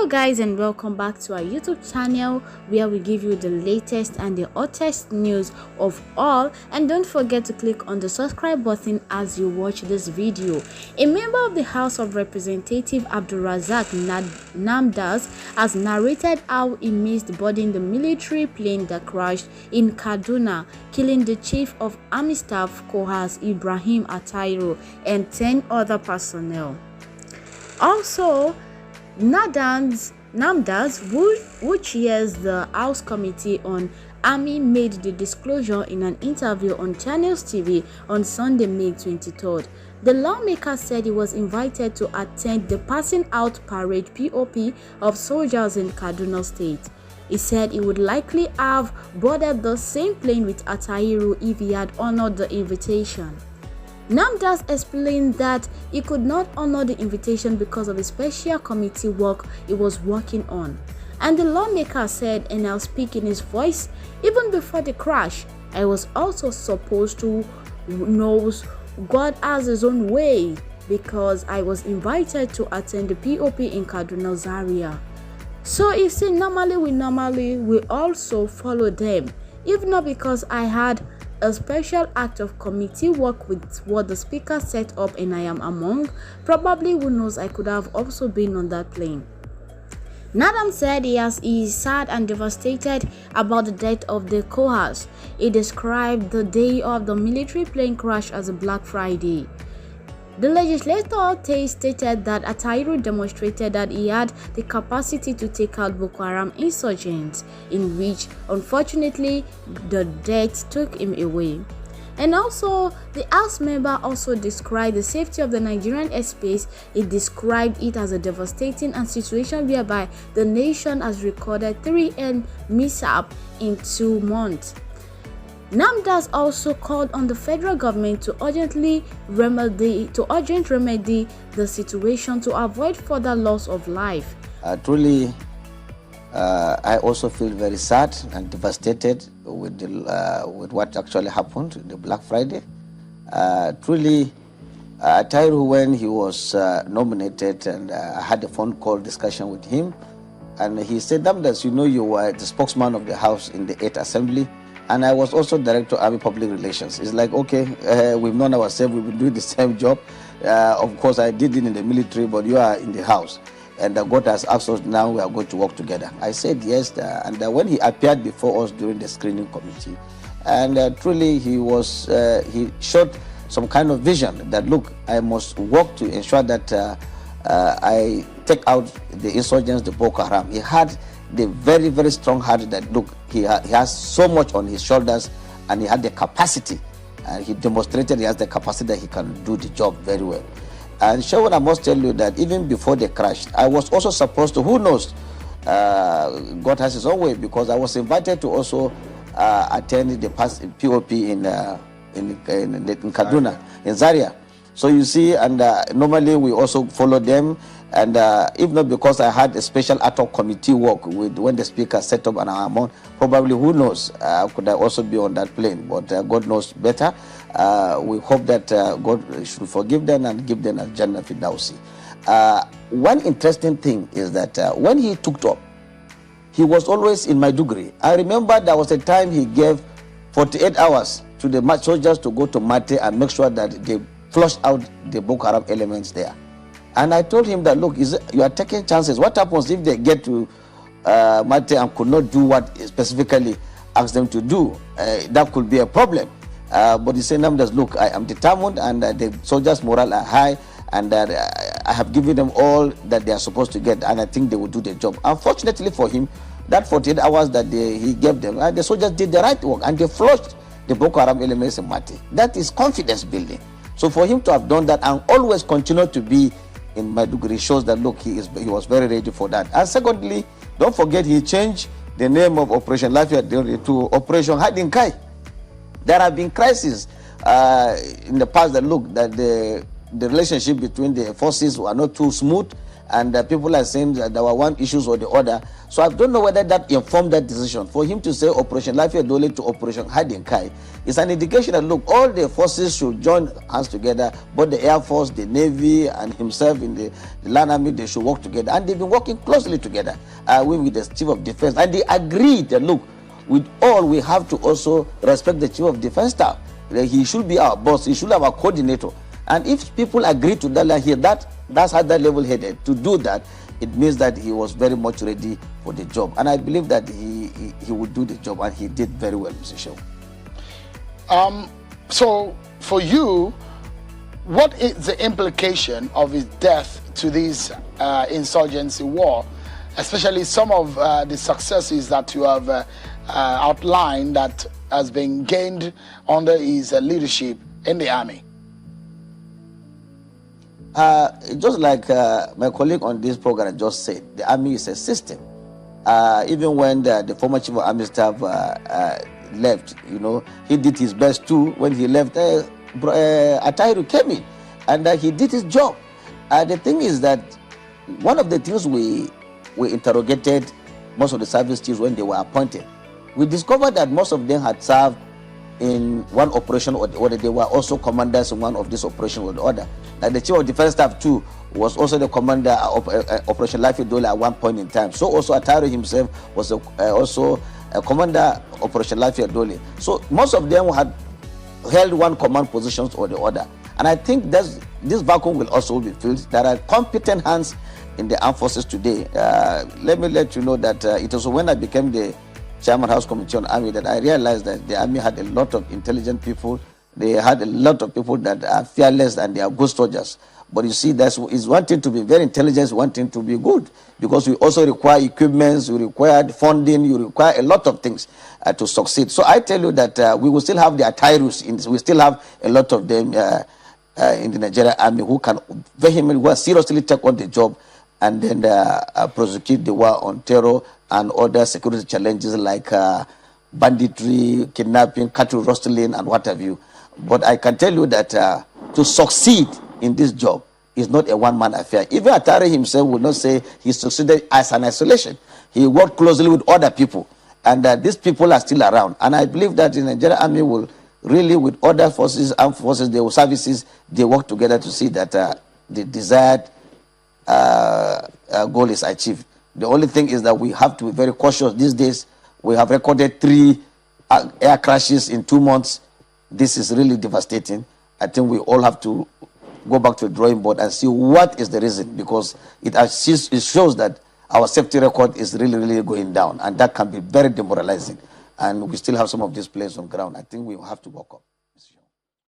Hello guys, and welcome back to our YouTube channel where we give you the latest and the hottest news of all. And don't forget to click on the subscribe button as you watch this video. A member of the House of Representatives, Abdulrazak Namdas, has narrated how he missed boarding the military plane that crashed in Kaduna, killing the Chief of Army Staff COAS Ibrahim Atairu and 10 other personnel. Also, Namdas, who chairs the House Committee on Army, made the disclosure in an interview on Channels TV on Sunday, May 23rd. The lawmaker said he was invited to attend the passing out parade (POP) of soldiers in Kaduna State. He said he would likely have boarded the same plane with Atairu if he had honored the invitation. Namdas explained that he could not honor the invitation because of the special committee work he was working on. And the lawmaker said, and I'll speak in his voice, even before the crash, I was also supposed to know God has his own way because I was invited to attend the POP in Kaduna Zaria. So he said normally we also follow them, if not because I had a special act of committee work with what the speaker set up and I am among, probably who knows, I could have also been on that plane. Nadam said he is sad and devastated about the death of the COAS. He described the day of the military plane crash as a Black Friday. The legislator stated that Atairu demonstrated that he had the capacity to take out Boko Haram insurgents, in which, unfortunately, the death took him away. And also, the House member also described the safety of the Nigerian airspace. He described it as a devastating situation whereby the nation has recorded 3 air mishaps in 2 months. Namdas also called on the federal government to urgent remedy the situation to avoid further loss of life. Truly, I also feel very sad and devastated with what actually happened, the Black Friday. Truly, Atairu, when he was nominated, and I had a phone call discussion with him, and he said, Namdas, you know, you were the spokesman of the House in the 8th Assembly, and I was also Director of Army Public Relations. It's like, okay, we've known ourselves, we've been doing the same job. Of course, I did it in the military, but you are in the House. And God has asked us, now we are going to work together. I said yes, and when he appeared before us during the screening committee, and truly he showed some kind of vision that, look, I must work to ensure that I take out the insurgents, the Boko Haram. He had the very, very strong heart that, look, he has so much on his shoulders, and he had the capacity, and he demonstrated he has the capacity that he can do the job very well. And Shawan, I must tell you that even before they crashed, I was also supposed to, who knows, God has his own way, because I was invited to also attend the POP in Kaduna, in Zaria. So you see, and normally we also follow them, and if not because I had a special ad hoc committee work with when the speaker set up an amount, probably, who knows, could I also be on that plane, but God knows better. We hope that God should forgive them and give them a Jannah Fidausi. One interesting thing is that when he took up, he was always in Maiduguri. I remember there was a time he gave 48 hours to the soldiers to go to Mate and make sure that they flushed out the Boko Haram elements there. And I told him that, look, you are taking chances. What happens if they get to Mate and could not do what specifically asked them to do? That could be a problem. But he said, Namdas, look, I am determined, and the soldiers' morale are high, and I have given them all that they are supposed to get, and I think they will do the job. Unfortunately for him, that 48 hours that he gave them, the soldiers did the right work, and they flushed the Boko Haram elements in Mate. That is confidence building. So for him to have done that and always continue to be in Maiduguri shows that, look, he was very ready for that. And secondly, don't forget, he changed the name of Operation Lafayette to Operation Hiding Kai. There have been crises in the past that, look, that the relationship between the forces were not too smooth, and people are saying that there were one issues or the other. So I don't know whether that informed that decision. For him to say Operation Lafayette Dole to Operation Hiding Kai is an indication that, look, all the forces should join hands together, both the Air Force, the Navy, and himself in the Land Army, they should work together. And they've been working closely together with the Chief of Defense. And they agreed that, look, with all, we have to also respect the Chief of Defense Staff. He should be our boss. He should have a coordinator. And if people agree to that, like here, that's how that level-headed to do that, it means that he was very much ready for the job. And I believe that he would do the job, and he did very well, Mr. Shehu. So for you, what is the implication of his death to this insurgency war, especially some of the successes that you have outlined that has been gained under his leadership in the army? Just like my colleague on this program just said, the army is a system. Even when the former chief of army staff left, he did his best too. When he left, Atahiru came in, and he did his job. The thing is that one of the things we interrogated most of the service chiefs when they were appointed, we discovered that most of them had served in one operation or the other. They were also commanders in one of these operations or the other. Like the Chief of Defense Staff too was also the commander of Operation Lafayette Dole at one point in time. So also Atahiru himself was also a commander of Operation Lafayette Dole. So most of them had held one command positions or the other. And I think this vacuum will also be filled. There are competent hands in the armed forces today. Let me let you know that it was when I became the Chairman House Committee on Army that I realized that the Army had a lot of intelligent people. They had a lot of people that are fearless and they are good soldiers. But you see, that's is one thing to be very intelligent, one thing to be good, because we also require equipments, we require funding, you require a lot of things to succeed. So I tell you that we will still have the Atairus, we still have a lot of them in the Nigerian Army who can vehemently, seriously take on the job and then prosecute the war on terror and other security challenges like banditry, kidnapping, cattle rustling, and what have you. But I can tell you that to succeed in this job is not a one-man affair. Even Atari himself would not say he succeeded as an isolation. He worked closely with other people, and these people are still around. And I believe that the Nigerian Army will really, with other forces, armed forces, their services, they work together to see that the desired goal is achieved. The only thing is that we have to be very cautious these days. We have recorded 3 air crashes in 2 months. This is really devastating. I think we all have to go back to the drawing board and see what is the reason, because it shows that our safety record is really, really going down, and that can be very demoralizing. And we still have some of these players on ground. I think we have to work up.